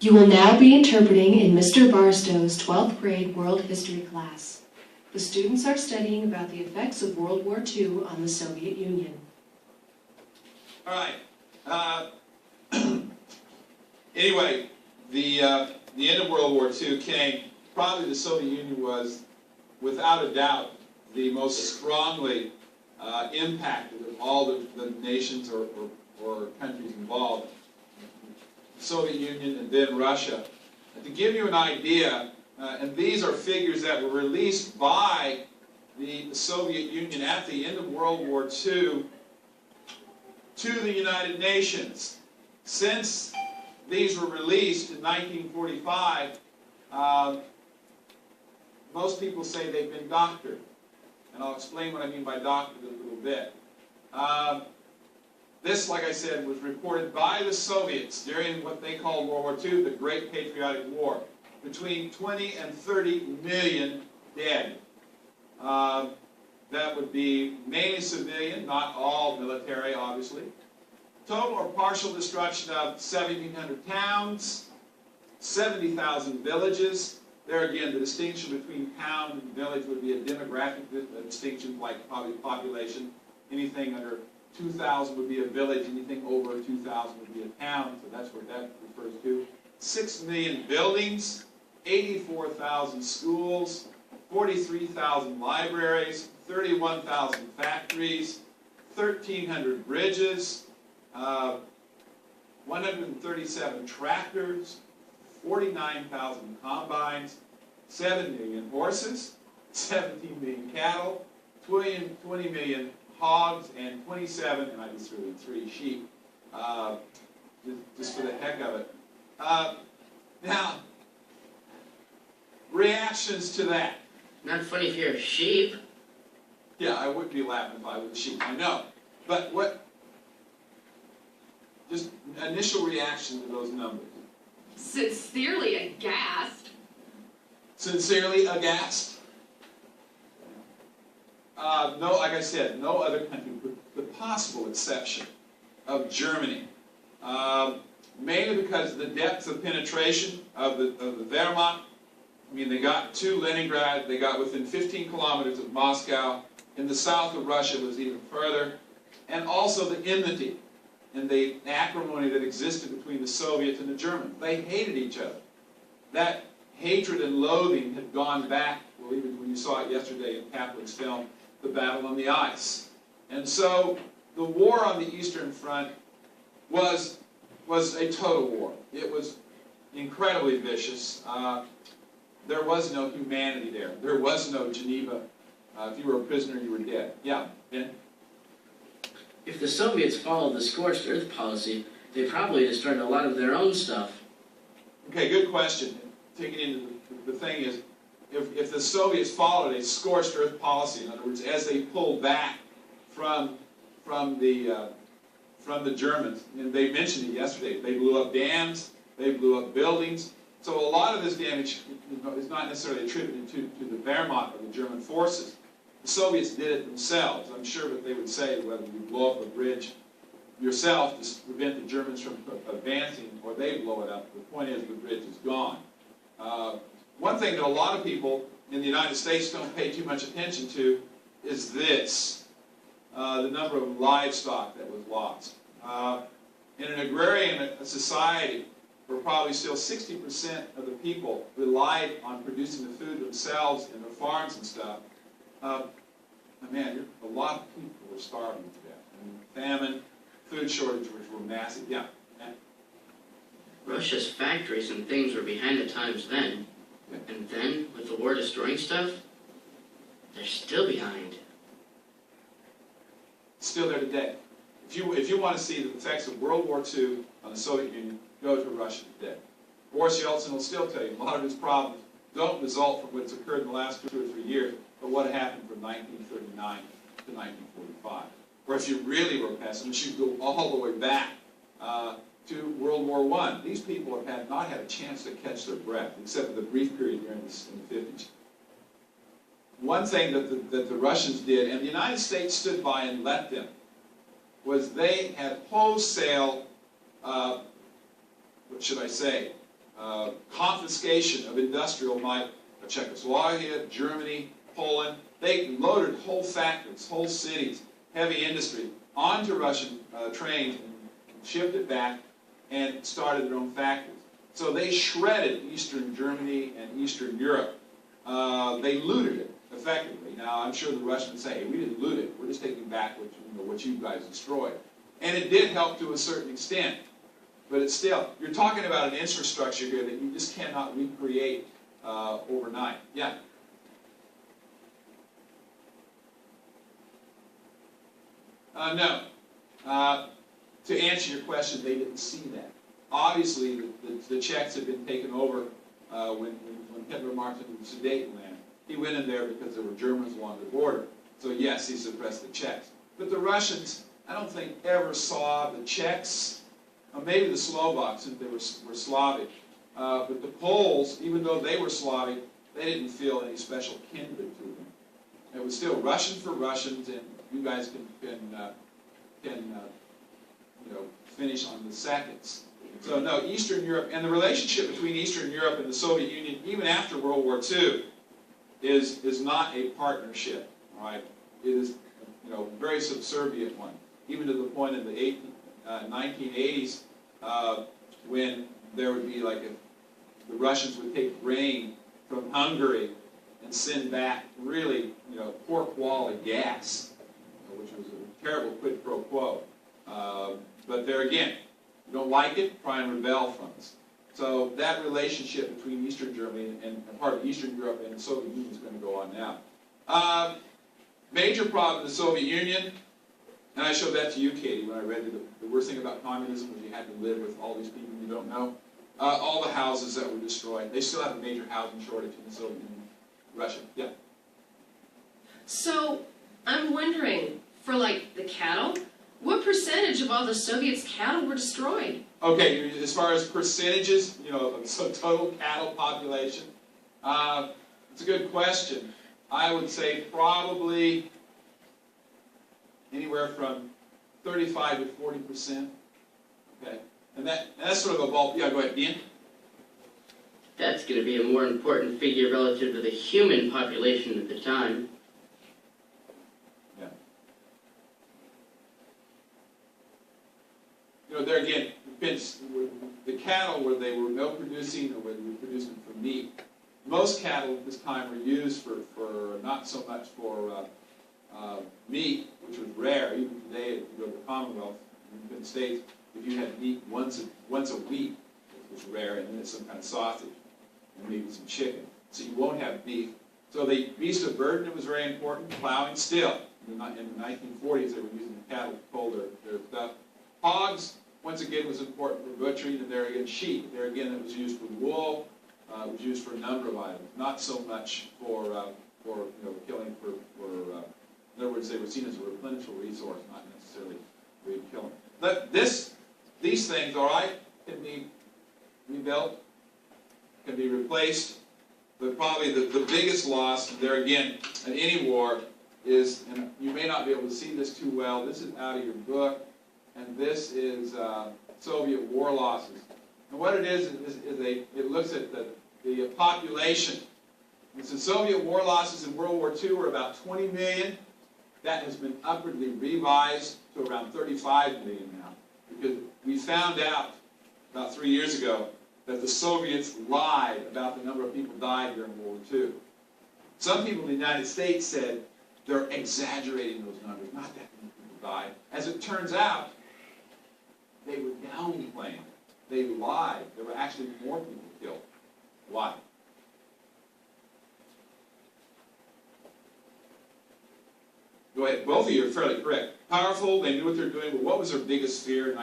You will now be interpreting in Mr. Barstow's 12th grade world history class. The students are studying about the effects of World War II on the Soviet Union. All right. Anyway, the end of World War II came. Probably the Soviet Union was, without a doubt, the most strongly impacted of all the nations or countries involved. The Soviet Union and then Russia. And to give you an idea, and these are figures that were released by the Soviet Union at the end of World War II to the United Nations. Since these were released in 1945, most people say they've been doctored. And I'll explain what I mean by doctored in a little bit. This, like I said, was reported by the Soviets during what they called World War II, the Great Patriotic War. Between 20 and 30 million dead. That would be mainly civilian, not all military, obviously. Total or partial destruction of 1,700 towns, 70,000 villages. There again, the distinction between town and village would be a demographic distinction, like probably population. Anything under 2,000 would be a village, anything over 2,000 would be a town, so that's what that refers to. 6 million buildings, 84,000 schools, 43,000 libraries, 31,000 factories, 1,300 bridges, 137 tractors, 49,000 combines, 7 million horses, 17 million cattle, 20 million hogs, and 27, and I just threw in 3 sheep, just for the heck of it. Now, reactions to that. Not funny if you're a sheep. Yeah, I wouldn't be laughing if I was a sheep, I know. But what, just initial reaction to those numbers? Sincerely aghast. Sincerely aghast? No, like I said, no other country, with the possible exception of Germany. Mainly because of the depth of penetration of the Wehrmacht. I mean, they got to Leningrad, they got within 15 kilometers of Moscow. In the south of Russia was even further. And also the enmity and the acrimony that existed between the Soviets and the Germans. They hated each other. That hatred and loathing had gone back, well, even when you saw it yesterday in Kaplan's film, The Battle on the Ice. And so the war on the Eastern Front was a total war. It was incredibly vicious. There was no humanity there. There was no Geneva. If you were a prisoner, you were dead. Yeah, Ben? If the Soviets followed the scorched earth policy, they probably destroyed a lot of their own stuff. Okay, good question. Taking into the thing is, if the Soviets followed a scorched earth policy, in other words, as they pulled back from the Germans, and they mentioned it yesterday, they blew up dams, they blew up buildings. So a lot of this damage is not necessarily attributed to the Wehrmacht or the German forces. The Soviets did it themselves. I'm sure that they would say whether you blow up a bridge yourself to prevent the Germans from advancing, or they blow it up. The point is the bridge is gone. One thing that a lot of people in the United States don't pay too much attention to is this, the number of livestock that was lost. In an agrarian society, where probably still 60% of the people relied on producing the food themselves in their farms and stuff, man, a lot of people were starving to death. I mean, famine, food shortage, which were massive. Yeah. Russia's factories and things were behind the times then. And then, with the war destroying stuff, they're still behind. Still there today. If you want to see the effects of World War II on the Soviet Union, go to Russia today. Boris Yeltsin will still tell you a lot of his problems don't result from what's occurred in the last 2 or 3 years, but what happened from 1939 to 1945. Or if you really were a pessimist, you go all the way back to World War I. These people have not had a chance to catch their breath, except for the brief period during in the 50s. One thing that the Russians did, and the United States stood by and let them, was they had wholesale, what should I say, confiscation of industrial might of Czechoslovakia, Germany, Poland. They loaded whole factories, whole cities, heavy industry onto Russian trains and shipped it back and started their own factories. So they shredded Eastern Germany and Eastern Europe. They looted it effectively. Now, I'm sure the Russians say, hey, we didn't loot it. We're just taking back what you guys destroyed. And it did help to a certain extent. But it's still, you're talking about an infrastructure here that you just cannot recreate overnight. Yeah? No. To answer your question, they didn't see that. Obviously, the Czechs had been taken over when Hitler marched into the Sudetenland. He went in there because there were Germans along the border. So yes, he suppressed the Czechs. But the Russians, I don't think, ever saw the Czechs, or maybe the Slovaks, since they were Slavic. But the Poles, even though they were Slavic, they didn't feel any special kindred to them. It was still Russian for Russians, and you guys can finish on the seconds. So no, Eastern Europe, and the relationship between Eastern Europe and the Soviet Union, even after World War II, is not a partnership. All right, it is a very subservient one, even to the point in the 1980s when there would be the Russians would take grain from Hungary and send back really poor quality gas, which was a terrible quid pro quo. But there again, you don't like it, try and rebel from us. So that relationship between Eastern Germany and part of Eastern Europe and the Soviet Union is going to go on now. Major problem in the Soviet Union, and I showed that to you, Katie, when I read the worst thing about communism was you had to live with all these people you don't know. All the houses that were destroyed. They still have a major housing shortage in the Soviet Union. Russia, yeah. So, I'm wondering, for the cattle, what percentage of all the Soviets' cattle were destroyed? Okay, as far as percentages, of total cattle population, it's a good question. I would say probably anywhere from 35 to 40%. Okay, and that's sort of a bulk. Yeah, go ahead, Ian. That's going to be a more important figure relative to the human population at the time. Yeah. There again, the cattle where they were milk producing or where they were producing for meat. Most cattle at this time were used for not so much for meat, which was rare. Even today, if you go to the Commonwealth, in the States, if you had meat once a week, it was rare, and then it's some kind of sausage and maybe some chicken. So you won't have beef. So the beast of burden was very important. Plowing still. In the 1940s, they were using the cattle to pull their stuff. Hogs, once again, was important for butchering, and there again, sheep. There again, it was used for wool. It was used for a number of items, not so much for killing for in other words, they were seen as a replenishable resource, not necessarily for killing. But these things, all right, can be rebuilt, can be replaced, but probably the biggest loss, there again, in any war, is, and you may not be able to see this too well, this is out of your book, and this is Soviet war losses. And what it is it looks at the population. And so Soviet war losses in World War II were about 20 million. That has been upwardly revised to around 35 million now. Because we found out about 3 years ago that the Soviets lied about the number of people died during World War II. Some people in the United States said they're exaggerating those numbers, not that many people died. As it turns out, they were downplaying it. They lied. There were actually more people killed. Why? Go ahead. Both of you are fairly correct. Powerful, they knew what they were doing, but what was their biggest fear in